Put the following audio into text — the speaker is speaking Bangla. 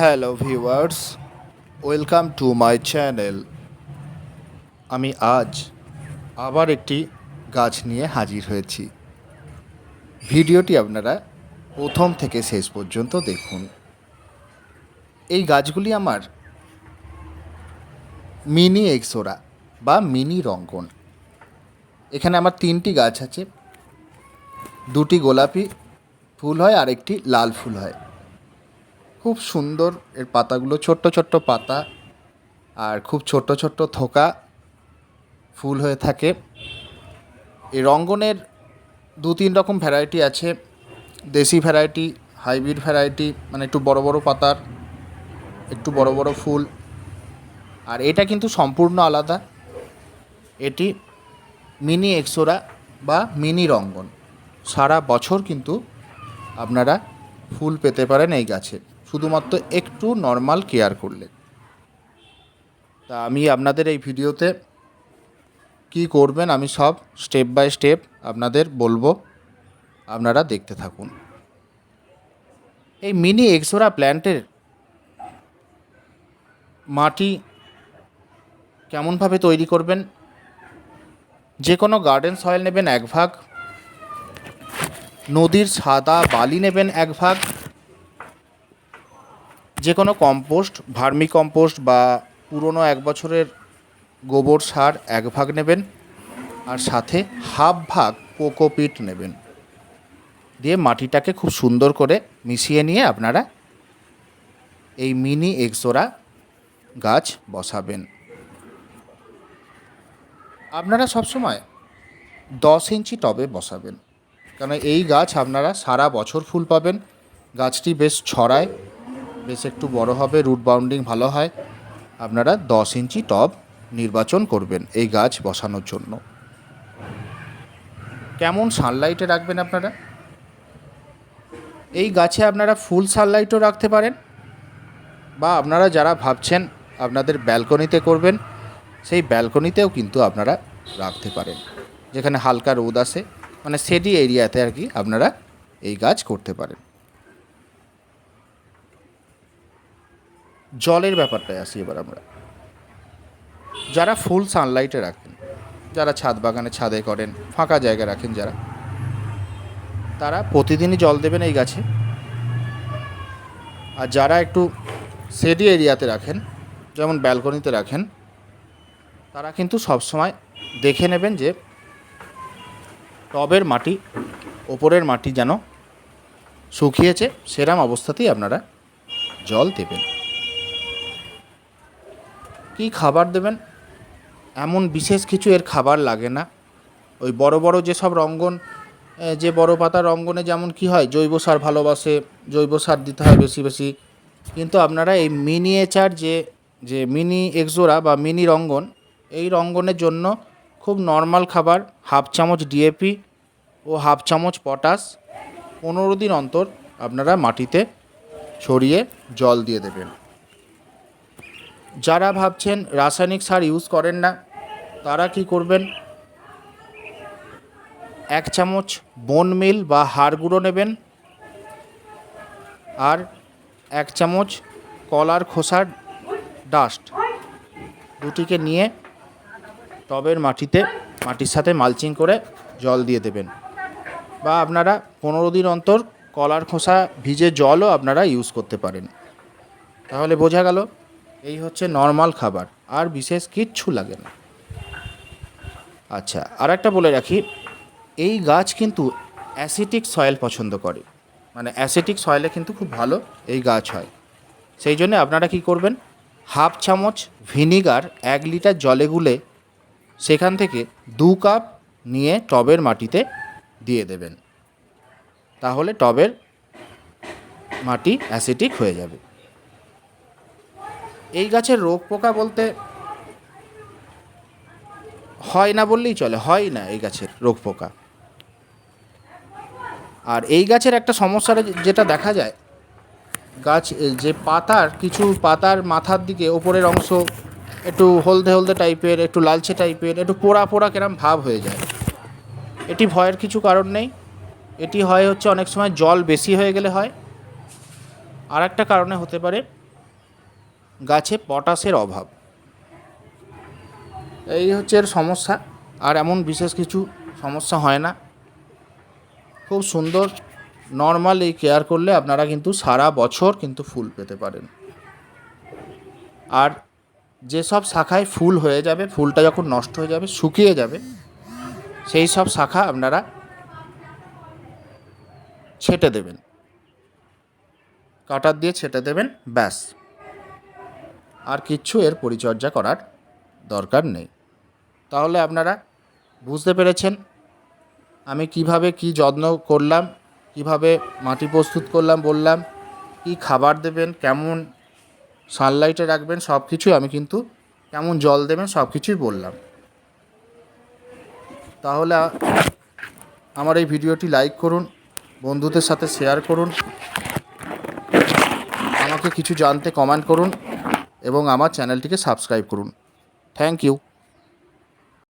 Hello viewers, welcome to my channel. আমি আজ আবার একটি গাছ নিয়ে হাজির হয়েছি। ভিডিওটি আপনারা প্রথম থেকে শেষ পর্যন্ত দেখুন। এই গাছগুলি আমার মিনি এক্সোরা বা মিনি রঙ্গন। এখানে আমার 3টি গাছ আছে, 2টি গোলাপি ফুল হয় আর একটি লাল ফুল হয়। খুব সুন্দর এর পাতাগুলো, ছোট্ট ছোট্ট পাতা আর খুব ছোট্ট ছোট্ট থোকা ফুল হয়ে থাকে। এই রঙ্গনের 2-3 রকম ভ্যারাইটি আছে, দেশি ভ্যারাইটি, হাইব্রিড ভ্যারাইটি, মানে একটু বড় বড় পাতার, একটু বড় বড় ফুল। আর এটা কিন্তু সম্পূর্ণ আলাদা, এটি মিনি এক্সোরা বা মিনি রঙ্গন। সারা বছর কিন্তু আপনারা ফুল পেতে পারেন এই গাছে, শুধুমাত্র একটু নর্মাল কেয়ার করলে। তা আমি আপনাদের এই ভিডিওতে কি করবেন আমি সব স্টেপ বাই স্টেপ আপনাদের বলবো, আপনারা দেখতে থাকুন। এই মিনি এক্সোরা প্ল্যান্টের মাটি কেমনভাবে তৈরি করবেন, যে কোনো গার্ডেন সয়েল নেবেন 1 ভাগ, নদীর সাদা বালি নেবেন 1 ভাগ, যে কোনো কম্পোস্ট, ভার্মি কম্পোস্ট বা পুরনো 1 বছরের গোবর সার 1 ভাগ নেবেন, আর সাথে ½ ভাগ কোকোপিট নেবেন। দিয়ে মাটিটাকে খুব সুন্দর করে মিশিয়ে নিয়ে আপনারা এই মিনি এক্সোরা গাছ বসাবেন। আপনারা সবসময় 10 ইঞ্চি টবে বসাবেন, কারণ এই গাছ আপনারা সারা বছর ফুল পাবেন। গাছটি বেশ ছড়ায়, বেশ একটু বড় হবে, রুট বাউন্ডিং ভালো হয়। আপনারা 10 ইঞ্চি টব নির্বাচন করবেন এই গাছ বসানোর জন্য। কেমন সানলাইটে রাখবেন আপনারা? এই গাছে আপনারা ফুল সানলাইটও রাখতে পারেন, বা আপনারা যারা ভাবছেন আপনাদের ব্যালকনিতে করবেন, সেই ব্যালকনিতেও কিন্তু আপনারা রাখতে পারেন, যেখানে হালকা রোদ আসে, মানে শেডি এরিয়াতে আর কি আপনারা এই গাছ করতে পারেন। জলের ব্যাপারটায় আসি এবার আমরা। যারা ফুল সানলাইটে রাখেন, যারা ছাদ বাগানে ছাদে করেন, ফাঁকা জায়গা রাখেন যারা, তারা প্রতিদিনই জল দেবেন এই গাছে। আর যারা একটু শেডি এরিয়াতে রাখেন, যেমন ব্যালকনিতে রাখেন, তারা কিন্তু সবসময় দেখে নেবেন যে টবের মাটি, ওপরের মাটি যেন শুকিয়েছে, সেরম অবস্থাতেই আপনারা জল দেবেন। কী খাবার দেবেন? এমন বিশেষ কিছু এর খাবার লাগে না। ওই বড় বড় যেসব রঙ্গন, যে বড় পাতা রঙ্গনে যেমন কি হয়, জৈব সার ভালোবাসে, জৈব সার দিতে হয় বেশি বেশি। কিন্তু আপনারা এই মিনিয়েচার যে মিনি এক্সোরা বা মিনি রঙ্গন, এই রঙ্গনের জন্য খুব নর্মাল খাবার, ½ চামচ ডিএপি ও ½ চামচ পটাশ 15 দিন অন্তর আপনারা মাটিতে ছড়িয়ে জল দিয়ে দেবেন। যারা ভাবছেন রাসায়নিক সার ইউজ করেন না, তারা কি করবেন, 1 চামচ বোন মিল বা হাড় গুঁড়ো নেবেন, আর 1 চামচ কলার খোসার ডাস্ট, দুটিকে নিয়ে টবের মাটির সাথে মালচিং করে জল দিয়ে দেবেন। বা আপনারা 15 দিন অন্তর কলার খোসা ভিজে জলও আপনারা ইউজ করতে পারেন। তাহলে বোঝা গেল, এই হচ্ছে নর্মাল খাবার, আর বিশেষ কিচ্ছু লাগে না। আচ্ছা, আর একটা বলে রাখি, এই গাছ কিন্তু অ্যাসিটিক সয়েল পছন্দ করে, মানে অ্যাসিটিক সয়েলে কিন্তু খুব ভালো এই গাছ হয়। সেই জন্য আপনারা কি করবেন, ½ চামচ ভিনিগার 1 লিটার জলে গুলে সেখান থেকে 2 কাপ নিয়ে টবের মাটিতে দিয়ে দেবেন। তাহলে টবের মাটি অ্যাসিটিক হয়ে যাবে। এই গাছের রোগ পোকা বলতে হয় না বললেই চলে, হয় না এই গাছের রোগ পোকা। আর এই গাছের একটা সমস্যা যেটা দেখা যায়, গাছ যে কিছু পাতার মাথার দিকে ওপরের অংশ একটু হলদে হলদে টাইপের, একটু লালচে টাইপের, একটু পোড়া পোড়া কেরম ভাব হয়ে যায়। এটি ভয়ের কিছু কারণ নেই, এটি হচ্ছে অনেক সময় জল বেশি হয়ে গেলে হয়। আর একটা কারণে হতে পারে, গাছে পটাশের অভাব। এই হচ্ছে এর সমস্যা, আর এমন বিশেষ কিছু সমস্যা হয় না। খুব সুন্দর নর্মাল এই কেয়ার করলে আপনারা কিন্তু সারা বছর কিন্তু ফুল পেতে পারেন। আর যেসব শাখায় ফুল হয়ে যাবে, ফুলটা যখন নষ্ট হয়ে যাবে, শুকিয়ে যাবে, সেই সব শাখা আপনারা ছেঁটে দেবেন, কাটার দিয়ে ছেঁটে দেবেন, ব্যাস। আর কিচ্ছু এর পরিচর্যা করার দরকার নেই। তাহলে আপনারা বুঝতে পেরেছেন আমি কিভাবে কি যত্ন করলাম, কিভাবে মাটি প্রস্তুত করলাম, বললাম কি খাবার দেবেন, কেমন সানলাইটে রাখবেন, সব কিছুই আমি কিন্তু, কেমন জল দেবেন, সব কিছুই বললাম। তাহলে আমার এই ভিডিওটি লাইক করুন, বন্ধুদের সাথে শেয়ার করুন, আমাকে কিছু জানতে কমেন্ট করুন এবং আমার চ্যানেলটিকে সাবস্ক্রাইব করুন। Thank you.